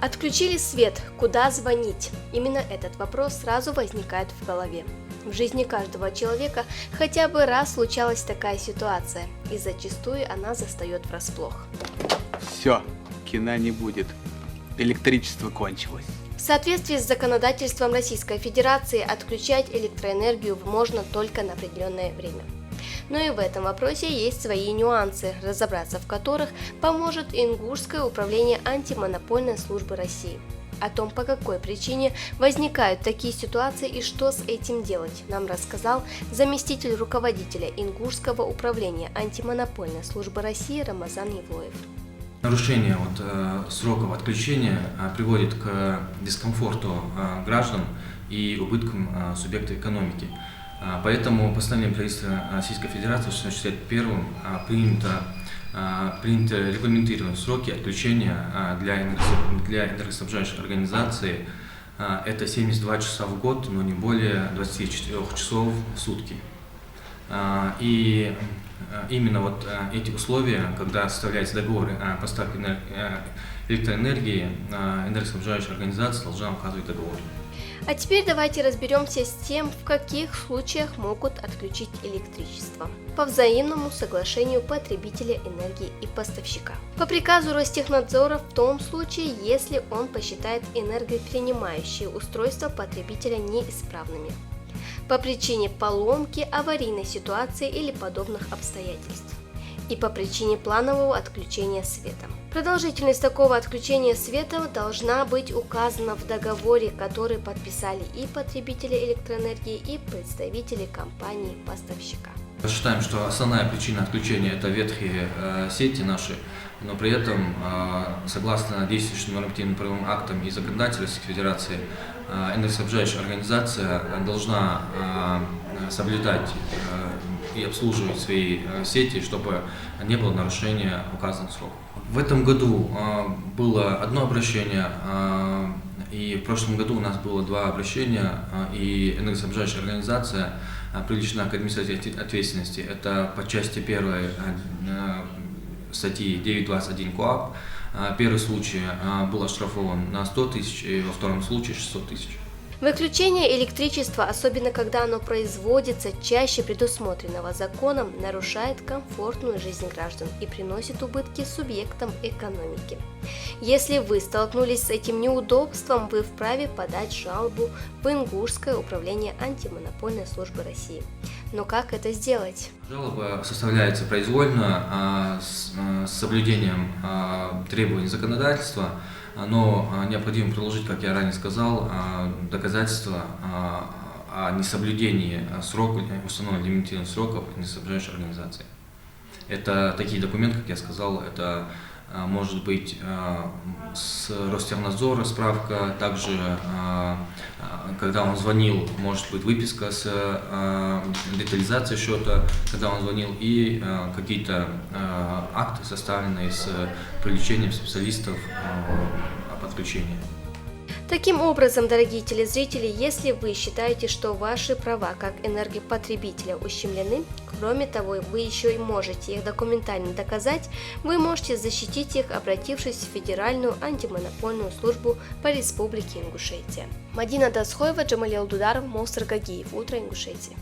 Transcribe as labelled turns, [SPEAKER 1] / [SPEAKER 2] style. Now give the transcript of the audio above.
[SPEAKER 1] Отключили свет, куда звонить? Именно этот вопрос сразу возникает в голове. В жизни каждого человека хотя бы раз случалась такая ситуация, и зачастую она застает врасплох.
[SPEAKER 2] Все, кино не будет. Электричество кончилось.
[SPEAKER 1] В соответствии с законодательством Российской Федерации отключать электроэнергию можно только на определенное время. Но и в этом вопросе есть свои нюансы, разобраться в которых поможет Ингушское управление антимонопольной службы России. О том, по какой причине возникают такие ситуации и что с этим делать, нам рассказал заместитель руководителя Ингушского управления антимонопольной службы России Рамазан Евлоев.
[SPEAKER 3] Нарушение сроков отключения приводит к дискомфорту граждан и убыткам субъекта экономики. Поэтому постановлением правительства Российской Федерации 661 принято регламентировать сроки отключения для энергоснабжающих организаций. Это 72 часа в год, но не более 24 часов в сутки. И именно эти условия, когда составляется договор о поставке электроэнергии, энергоснабжающая организация должна указывать договор.
[SPEAKER 1] А теперь давайте разберемся с тем, в каких случаях могут отключить электричество. По взаимному соглашению потребителя энергии и поставщика. По приказу Ростехнадзора в том случае, если он посчитает энергоперенимающие устройства потребителя неисправными. По причине поломки, аварийной ситуации или подобных обстоятельств. И по причине планового отключения света. Продолжительность такого отключения света должна быть указана в договоре, который подписали и потребители электроэнергии, и представители компании-поставщика.
[SPEAKER 3] Считаем, что основная причина отключения – это ветхие сети наши, но при этом, согласно действующим нормативно-правовым актам и законодательству Российской Федерации, энергоснабжающая организация должна соблюдать и обслуживать свои сети, чтобы не было нарушения указанных сроков. В этом году было одно обращение, и в прошлом году у нас было два обращения, и энергоснабжающая организация привлечена к административной ответственности. Это по части 1 статьи 9.21 КоАП. Первый случай был оштрафован на 100 тысяч, и во втором случае 600 тысяч.
[SPEAKER 1] Выключение электричества, особенно когда оно производится чаще предусмотренного законом, нарушает комфортную жизнь граждан и приносит убытки субъектам экономики. Если вы столкнулись с этим неудобством, вы вправе подать жалобу в Ингушское управление антимонопольной службы России. Но как это сделать?
[SPEAKER 3] Жалоба составляется произвольно с соблюдением требований законодательства, но необходимо приложить, как я ранее сказал, доказательства о несоблюдении установленных лимитированных сроков несоблюдающей организации. Это такие документы, как я сказал, это может быть с Ростехнадзора справка, также когда он звонил, может быть выписка с детализацией счета, когда он звонил, и какие-то акты, составленные с привлечением специалистов о подключении.
[SPEAKER 1] Таким образом, дорогие телезрители, если вы считаете, что ваши права как энергопотребителя ущемлены, кроме того, вы еще и можете их документально доказать, вы можете защитить их, обратившись в Федеральную антимонопольную службу по Республике Ингушетия. Мадина Дасхоева, Джамалил Дударов, Мовсар Гагиев. Утро Ингушетии.